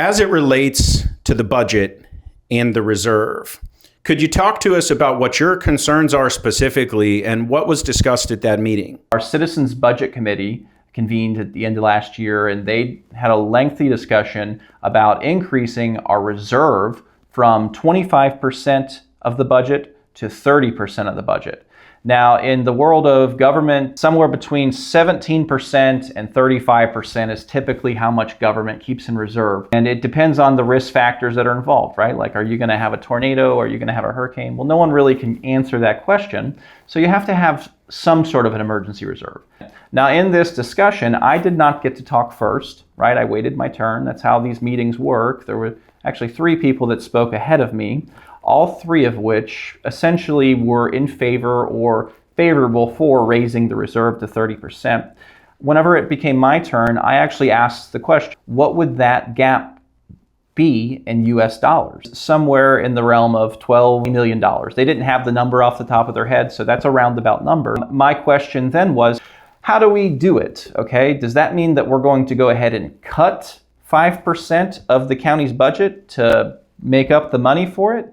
As it relates to the budget and the reserve, could you talk to us about what your concerns are specifically and what was discussed at that meeting? Our Citizens Budget Committee convened at the end of last year, and they had a lengthy discussion about increasing our reserve from 25% of the budget to 30% of the budget. Now, in the world of government, somewhere between 17% and 35% is typically how much government keeps in reserve. And it depends on the risk factors that are involved, right? Like, are you going to have a tornado? Are you going to have a hurricane? Well, no one really can answer that question. So you have to have some sort of an emergency reserve. Now, in this discussion, I did not get to talk first, right? I waited my turn. That's how these meetings work. There were actually 3 people that spoke ahead of me, all 3 of which essentially were in favor or favorable for raising the reserve to 30%. Whenever it became my turn, I actually asked the question, what would that gap be in US dollars? Somewhere in the realm of $12 million. They didn't have the number off the top of their head, so that's a roundabout number. My question then was, how do we do it? Okay, does that mean that we're going to go ahead and cut 5% of the county's budget to make up the money for it?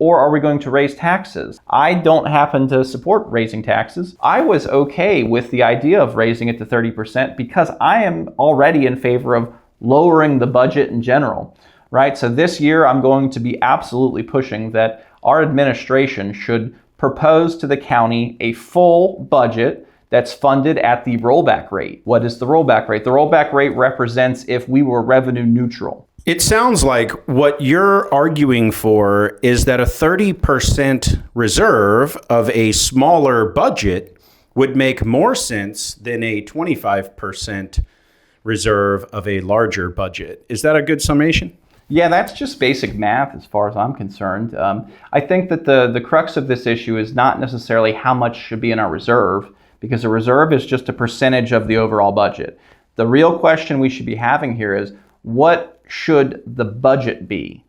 Or are we going to raise taxes? I don't happen to support raising taxes. I was okay with the idea of raising it to 30% because I am already in favor of lowering the budget in general, right? So this year I'm going to be absolutely pushing that our administration should propose to the county a full budget that's funded at the rollback rate. What is the rollback rate? The rollback rate represents if we were revenue neutral. It sounds like what you're arguing for is that a 30% reserve of a smaller budget would make more sense than a 25% reserve of a larger budget. Is that a good summation? Yeah, that's just basic math as far as I'm concerned. I think that the crux of this issue is not necessarily how much should be in our reserve, because a reserve is just a percentage of the overall budget. The real question we should be having here is, what should the budget be?